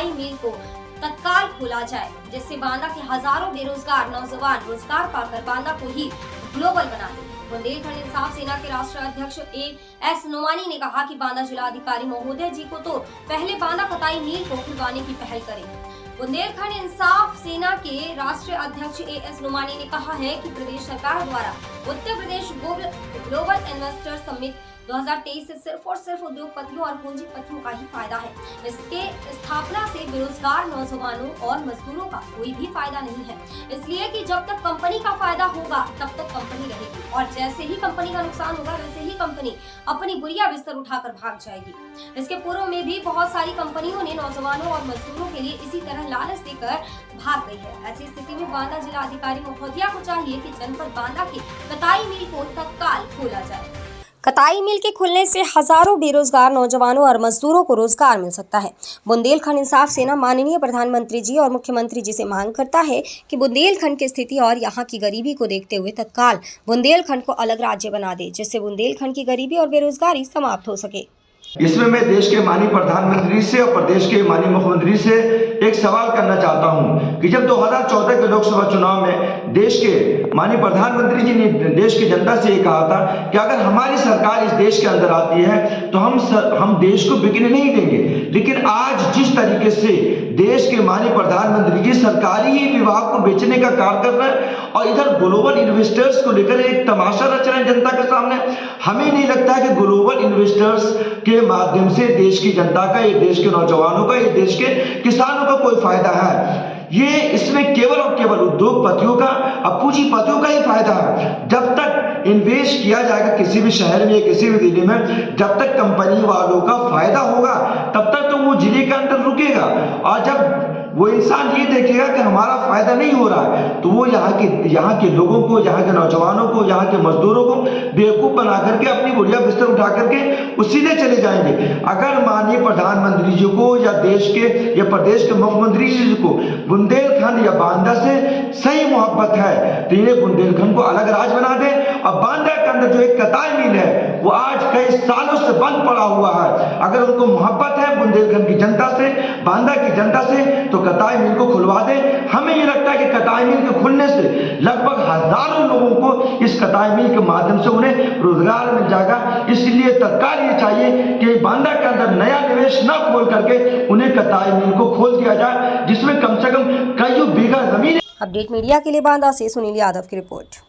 कताई मिल को तत्काल खोला जाए, जिससे बांदा के हजारों बेरोजगार नौजवान रोजगार पाकर बांदा को ही ग्लोबल बना दे। बुंदेलखंड इंसाफ सेना के राष्ट्रीय अध्यक्ष एस नोमानी ने कहा कि बांदा जिलाधिकारी महोदय जी को तो पहले बांदा कताई मिल को खुलवाने की पहल करें। बुंदेलखंड इंसाफ सेना के राष्ट्रीय अध्यक्ष एस नोमानी ने कहा है कि प्रदेश सरकार द्वारा Uttar Pradesh global investor summit 2023 से सिर्फ और सिर्फ उद्योगपतियों और पूंजीपतियों का ही फायदा है। इसके स्थापना से बेरोजगार नौजवानों और मजदूरों का कोई भी फायदा नहीं है, इसलिए कि जब तक कंपनी का फायदा होगा तब तक कंपनी रहेगी, और जैसे ही कंपनी का नुकसान होगा वैसे ही कंपनी अपनी बुरिया बिस्तर उठाकर भाग जाएगी। इसके पूर्व में भी बहुत सारी कंपनियों ने नौजवानों और मजदूरों के लिए इसी तरह लालच देकर भाग गई है। ऐसी स्थिति में बांदा जिला अधिकारी महोदया को चाहिए कि जनपद बांदा के कताई मिल को तत्काल खोला जाए। कताई मिल के खुलने से हजारों बेरोजगार नौजवानों और मजदूरों को रोजगार मिल सकता है। बुंदेलखंड इंसाफ सेना माननीय प्रधानमंत्री जी और मुख्यमंत्री जी से मांग करता है कि बुंदेलखंड की स्थिति और यहाँ की गरीबी को देखते हुए तत्काल बुंदेलखंड को अलग राज्य बना दे, जिससे बुंदेलखंड की गरीबी और बेरोजगारी समाप्त हो सके। इसमें मैं देश के माननीय प्रधानमंत्री से और प्रदेश के माननीय मुख्यमंत्री से एक सवाल करना चाहता हूं कि जब 2014 के लोकसभा चुनाव में देश के माननीय प्रधानमंत्री जी ने देश की जनता से ये कहा था कि अगर हमारी सरकार इस देश के अंदर आती है तो हम देश को बिकने नहीं देंगे, लेकिन आज जिस तरीके से देश के माननीय प्रधानमंत्री जी सरकारी ही विभाग को बेचने का कार्य कर रहे हैं और इधर ग्लोबल इन्वेस्टर्स को लेकर एक तमाशा रच रहे हैं जनता के सामने, हमें नहीं लगता कि ग्लोबल इन्वेस्टर्स के माध्यम से देश की जनता का, ये देश के नौजवानों का, ये देश के किसानों का कोई फायदा है। ये इसमें केवल और केवल उद्योगपतियों का और पूंजीपतियों का ही फायदा है। जब तक इन्वेस्ट किया जाएगा किसी भी शहर में, किसी भी जिले में, जब तक कंपनी वालों का फायदा होगा तब तक तो वो जिले के अंदर रुकेगा, और जब वो इंसान ये देखेगा कि हमारा फायदा नहीं हो रहा है तो वो यहाँ के लोगों को, यहाँ के नौजवानों को, यहाँ के मजदूरों को बेवकूफ बना करके अपनी बुढ़िया बिस्तर उठा करके वो सीधे चले जाएंगे। अगर माननीय प्रधानमंत्री जी को या देश के या प्रदेश के मुख्यमंत्री जी को बुंदेलखंड या बांदा से सही मोहब्बत है तो इन्हें बुंदेलखंड को अलग राज्य बना दे, और बांदा के अंदर जो एक कताई मिल है वो आज कई सालों से बंद पड़ा हुआ है। अगर उनको मोहब्बत है बुंदेलखंड की जनता से, बांदा की जनता से, तो कताई मिल को खुलवा दे। हमें ये लगता है कि कताई मिल के खुलने से लगभग हजारों लोगों को इस कताई मिल के माध्यम से उन्हें रोजगार मिल जाएगा। इसलिए तत्काल ये चाहिए कि बांदा के अंदर नया निवेश न खोल करके उन्हें कताई मिल को खोल दिया जाए, जिसमें कम से कम कई बीघा जमीन। अपडेट मीडिया के लिए बांदा से सुनील यादव की रिपोर्ट।